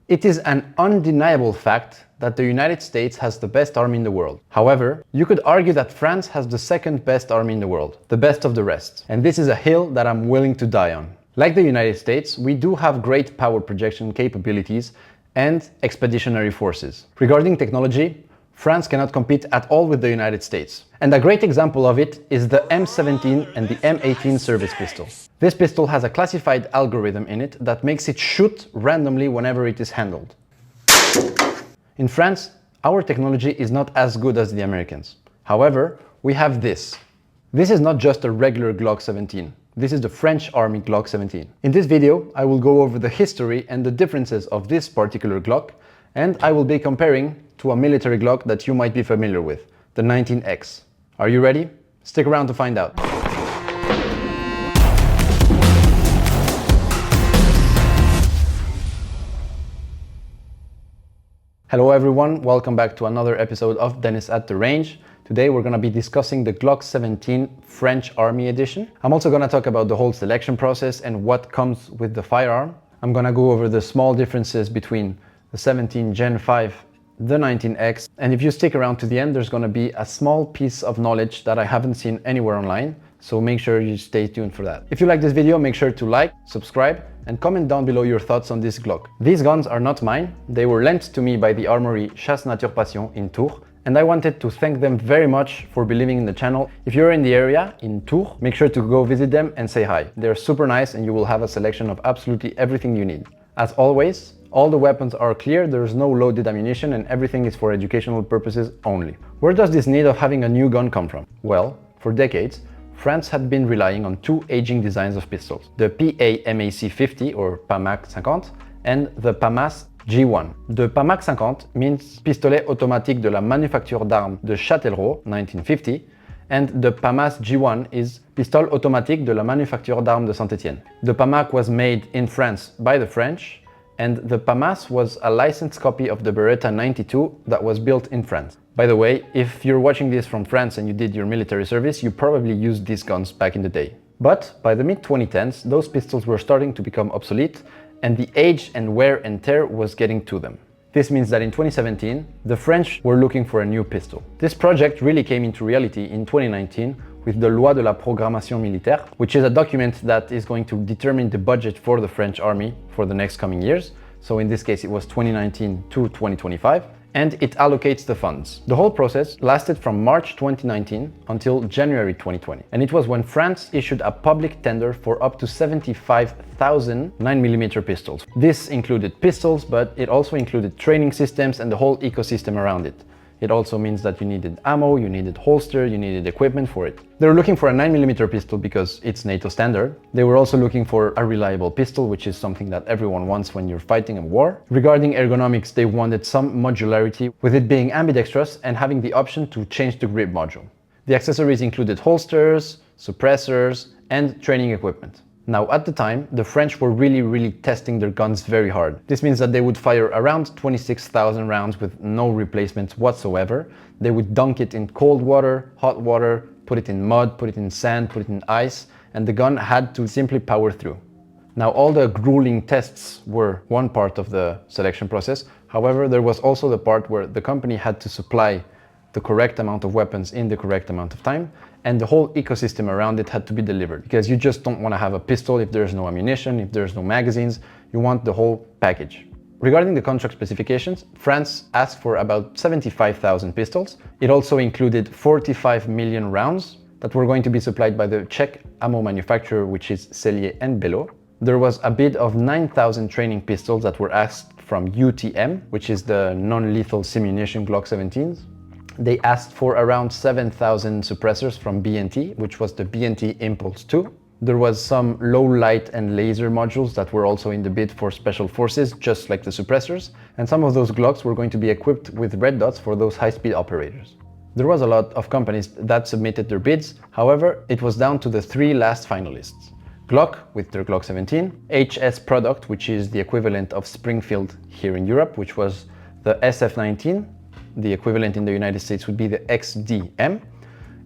It is an undeniable fact that the United States has the best army in the world. However, you could argue that France has the second best army in the world, the best of the rest. And this is a hill that I'm willing to die on. Like the United States, we do have great power projection capabilities and expeditionary forces. Regarding technology, France cannot compete at all with the United States. And a great example of it is the M17 and the M18 service pistol. This pistol has a classified algorithm in it that makes it shoot randomly whenever it is handled. In France, our technology is not as good as the Americans. However, we have this. This is not just a regular Glock 17. This is the French Army Glock 17. In this video, I will go over the history and the differences of this particular Glock, and I will be comparing to a military Glock that you might be familiar with, the 19X. Are you ready? Stick around to find out. Hello everyone, welcome back to another episode of Dennis at the Range. Today we're going to be discussing the Glock 17 French Army Edition. I'm also going to talk about the whole selection process and what comes with the firearm. I'm going to go over the small differences between the 17 Gen 5, the 19X, and if you stick around to the end, there's going to be a small piece of knowledge that I haven't seen anywhere online, so make sure you stay tuned for that. If you like this video, make sure to like, subscribe, and comment down below your thoughts on this Glock. These guns are not mine, they were lent to me by the armory Chassenaturepassion in Tours, and I wanted to thank them very much for believing in the channel. If you're in the area, in Tours, make sure to go visit them and say hi. They're super nice and you will have a selection of absolutely everything you need. As always, all the weapons are clear, there is no loaded ammunition, and everything is for educational purposes only. Where does this need of having a new gun come from? Well, for decades, France had been relying on two aging designs of pistols, the PAMAC 50 or PAMAC 50 and the PAMAS G1. The PAMAC 50 means Pistolet automatique de la manufacture d'armes de Châtellerault, 1950, and the PAMAS G1 is Pistole automatique de la manufacture d'armes de Saint-Étienne. The PAMAC was made in France by the French, and the PAMAS was a licensed copy of the Beretta 92 that was built in France. By the way, if you're watching this from France and you did your military service, you probably used these guns back in the day. But by the mid-2010s, those pistols were starting to become obsolete, and the age and wear and tear was getting to them. This means that in 2017, the French were looking for a new pistol. This project really came into reality in 2019 with the Loi de la Programmation Militaire, which is a document that is going to determine the budget for the French army for the next coming years. So in this case, it was 2019 to 2025, and it allocates the funds. The whole process lasted from March 2019 until January 2020. And it was when France issued a public tender for up to 75,000 9mm pistols. This included pistols, but it also included training systems and the whole ecosystem around it. It also means that you needed ammo, you needed holster, you needed equipment for it. They were looking for a 9mm pistol because it's NATO standard. They were also looking for a reliable pistol, which is something that everyone wants when you're fighting a war. Regarding ergonomics, they wanted some modularity, with it being ambidextrous and having the option to change the grip module. The accessories included holsters, suppressors, and training equipment. Now, at the time, the French were really testing their guns very hard. This means that they would fire around 26,000 rounds with no replacements whatsoever. They would dunk it in cold water, hot water, put it in mud, put it in sand, put it in ice, and the gun had to simply power through. Now, all the grueling tests were one part of the selection process. However, there was also the part where the company had to supply the correct amount of weapons in the correct amount of time, and the whole ecosystem around it had to be delivered, because you just don't want to have a pistol if there's no ammunition, if there's no magazines. You want the whole package. Regarding the contract specifications, France asked for about 75,000 pistols. It also included 45 million rounds that were going to be supplied by the Czech ammo manufacturer, which is Cellier and Bello. There was a bid of 9,000 training pistols that were asked from UTM, which is the non-lethal simunition Glock 17s. They asked for around 7,000 suppressors from B&T, which was the B&T Impulse 2. There was some low light and laser modules that were also in the bid for special forces, just like the suppressors. And some of those Glocks were going to be equipped with red dots for those high-speed operators. There was a lot of companies that submitted their bids. However, it was down to the three last finalists. Glock with their Glock 17, HS Product, which is the equivalent of Springfield here in Europe, which was the SF-19. The equivalent in the United States would be the XDM,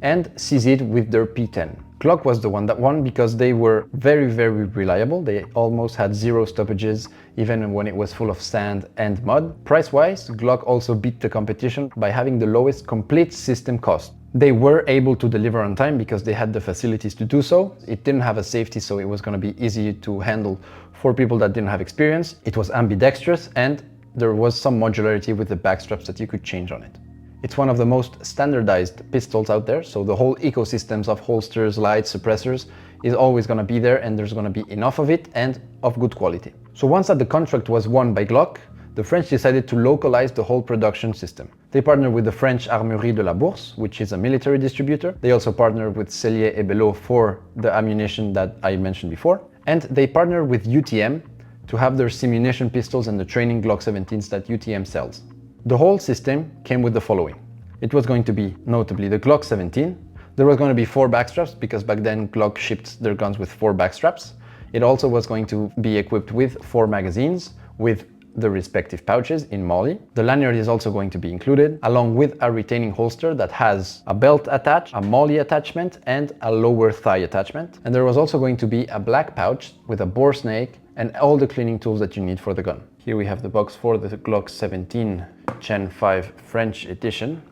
and CZ with their P10. Glock was the one that won because they were very, very reliable. They almost had 0 stoppages, even when it was full of sand and mud. Price-wise, Glock also beat the competition by having the lowest complete system cost. They were able to deliver on time because they had the facilities to do so. It didn't have a safety, so it was going to be easy to handle for people that didn't have experience. It was ambidextrous, and there was some modularity with the back straps that you could change on it. It's one of the most standardized pistols out there, so the whole ecosystems of holsters, lights, suppressors is always going to be there, and there's going to be enough of it and of good quality. So once that the contract was won by Glock, the French decided to localize the whole production system. They partnered with the French Armurerie de la Bourse, which is a military distributor. They also partnered with Cellier et Belot for the ammunition that I mentioned before. And they partnered with UTM to have their simunition pistols and the training Glock 17s that UTM sells. The whole system came with the following. It was going to be, notably, the Glock 17. There was going to be 4 backstraps because back then Glock shipped their guns with 4 backstraps. It also was going to be equipped with 4 magazines with the respective pouches in Molly. The lanyard is also going to be included, along with a retaining holster that has a belt attached, a Molly attachment, and a lower thigh attachment. And there was also going to be a black pouch with a bore snake and all the cleaning tools that you need for the gun. Here we have the box for the Glock 17 Gen 5 French edition.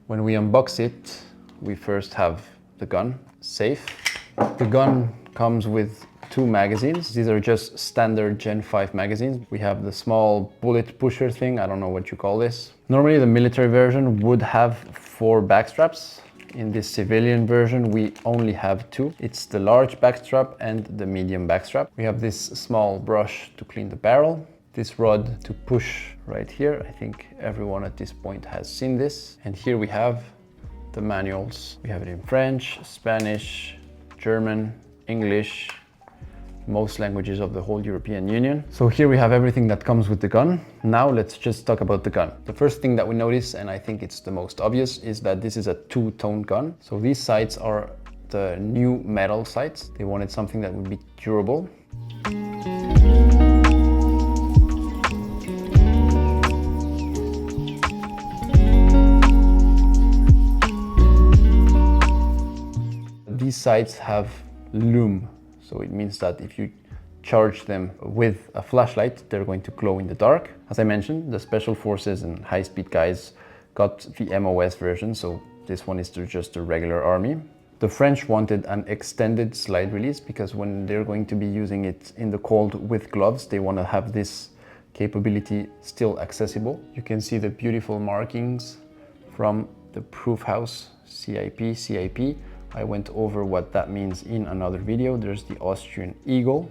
When we unbox it, we first have the gun safe. The gun comes with 2 magazines. These are just standard Gen 5 magazines. We have the small bullet pusher thing. I don't know what you call this. Normally the military version would have 4 backstraps. In this civilian version, we only have 2. It's the large backstrap and the medium backstrap. We have this small brush to clean the barrel. This rod to push right here. I think everyone at this point has seen this. And here we have the manuals. We have it in French, Spanish, German, English, most languages of the whole European Union. So here we have everything that comes with the gun. Now let's just talk about the gun. The first thing that we notice, and I think it's the most obvious, is that this is a 2-tone gun. So these sights are the new metal sights. They wanted something that would be durable. These sights have lume. So it means that if you charge them with a flashlight, they're going to glow in the dark. As I mentioned, the special forces and high-speed guys got the MOS version, so this one is just a regular army. The French wanted an extended slide release because when they're going to be using it in the cold with gloves, they want to have this capability still accessible. You can see the beautiful markings from the proof house CIP. I went over what that means in another video. There's the Austrian Eagle.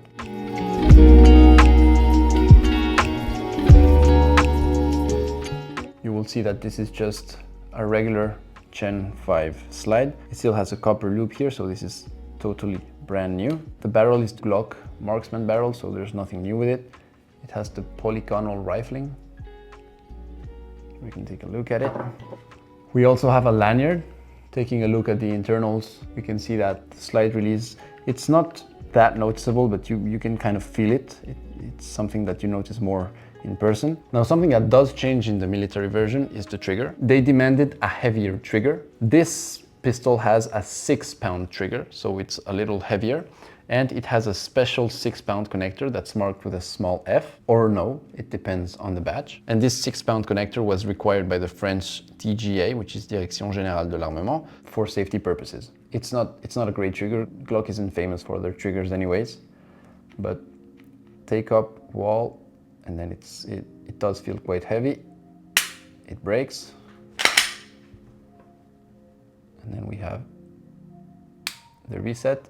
You will see that this is just a regular Gen 5 slide. It still has a copper loop here, so this is totally brand new. The barrel is Glock marksman barrel, so there's nothing new with it. It has the polygonal rifling. We can take a look at it. We also have a lanyard. Taking a look at the internals, we can see that the slide release, it's not that noticeable, but you can kind of feel it. It's something that you notice more in person. Now, something that does change in the military version is the trigger. They demanded a heavier trigger. This pistol has a 6-pound trigger, so it's a little heavier. And it has a special 6-pound connector that's marked with a small F, or no, it depends on the batch. And this 6-pound connector was required by the French DGA, which is Direction Générale de l'Armement, for safety purposes. It's not a great trigger. Glock isn't famous for their triggers anyways, but take up wall, and then it does feel quite heavy. It breaks. And then we have the reset.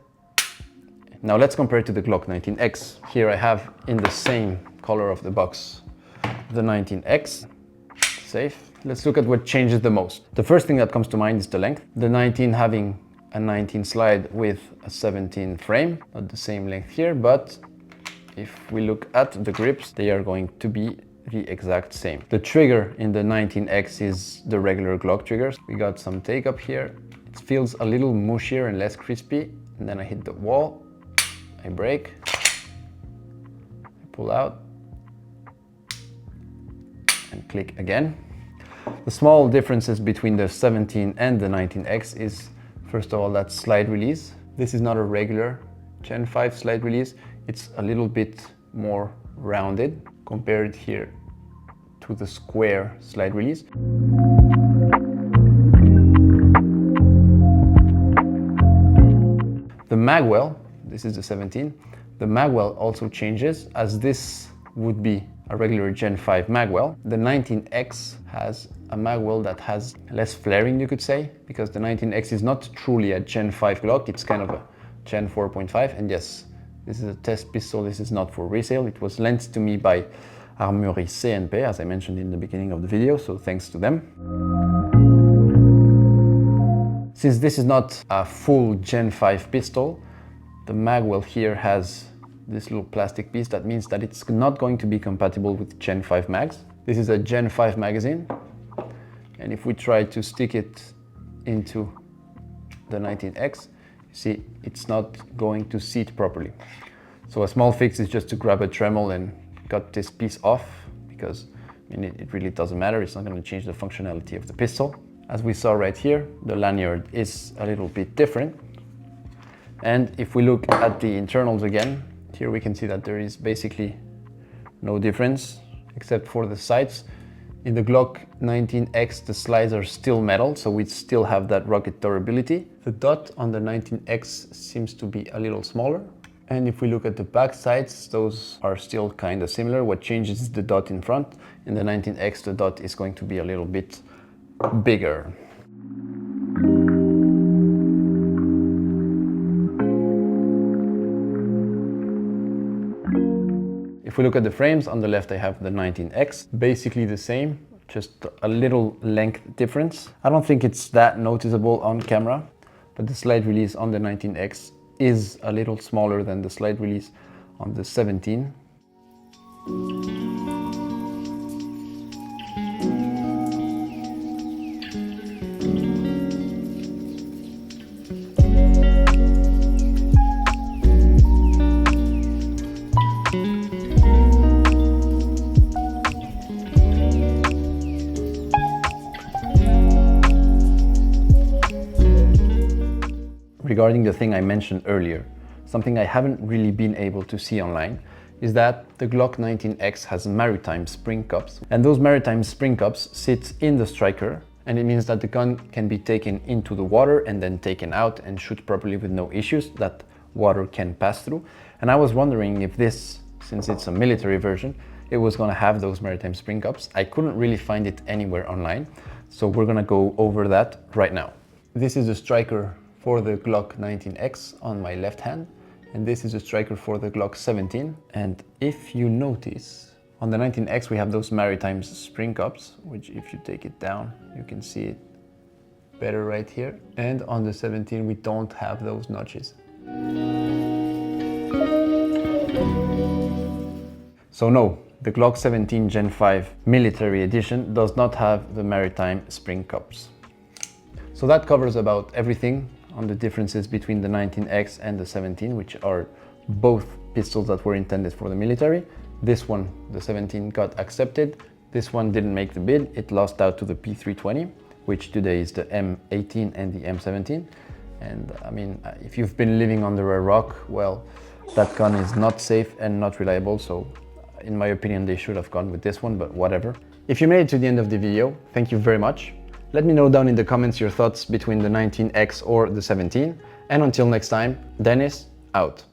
Now let's compare it to the Glock 19X. Here I have in the same color of the box the 19X, safe. Let's look at what changes the most. The first thing that comes to mind is the length. The 19 having a 19 slide with a 17 frame, not the same length here, but if we look at the grips, they are going to be the exact same. The trigger in the 19X is the regular Glock triggers. We got some take up here. It feels a little mushier and less crispy. And then I hit the wall. I break, I pull out, and click again. The small differences between the 17 and the 19X is, first of all, that slide release. This is not a regular Gen 5 slide release. It's a little bit more rounded compared here to the square slide release. The magwell, this is the 17, the magwell also changes, as this would be a regular Gen 5 magwell. The 19X has a magwell that has less flaring, you could say, because the 19X is not truly a Gen 5 Glock, it's kind of a Gen 4.5, and yes, this is a test pistol, this is not for resale. It was lent to me by Armurerie CNP, as I mentioned in the beginning of the video, so thanks to them. Since this is not a full Gen 5 pistol, the magwell here has this little plastic piece. That means that it's not going to be compatible with Gen 5 mags. This is a Gen 5 magazine, and if we try to stick it into the 19X, you see it's not going to seat properly. So a small fix is just to grab a Dremel and cut this piece off, because I mean, it really doesn't matter. It's not going to change the functionality of the pistol. As we saw right here, the lanyard is a little bit different. And if we look at the internals again, here we can see that there is basically no difference except for the sights. In the Glock 19X, the slides are still metal, so we still have that rugged durability. The dot on the 19X seems to be a little smaller. And if we look at the back sides, those are still kind of similar. What changes is the dot in front. In the 19X, the dot is going to be a little bit bigger. If we look at the frames, on the left I have the 19X, basically the same, just a little length difference. I don't think it's that noticeable on camera, but the slide release on the 19X is a little smaller than the slide release on the 17. Regarding the thing I mentioned earlier, something I haven't really been able to see online is that the Glock 19X has maritime spring cups, and those maritime spring cups sit in the striker, and it means that the gun can be taken into the water and then taken out and shoot properly with no issues, that water can pass through. And I was wondering if this, since it's a military version, it was gonna have those maritime spring cups. I couldn't really find it anywhere online, so we're gonna go over that right now. This is the striker for the Glock 19X on my left hand, and this is a striker for the Glock 17. And if you notice, on the 19X we have those maritime spring cups, which if you take it down, you can see it better right here. And on the 17 we don't have those notches. So no, the Glock 17 Gen 5 Military Edition does not have the maritime spring cups. So that covers about everything on the differences between the 19X and the 17, which are both pistols that were intended for the military. This one, the 17, got accepted. This one didn't make the bid. It lost out to the P320, which today is the M18 and the M17. And I mean, if you've been living under a rock, well, that gun is not safe and not reliable. So in my opinion, they should have gone with this one, but whatever. If you made it to the end of the video, thank you very much. Let me know down in the comments your thoughts between the 19X or the 17. And until next time, Dennis, out.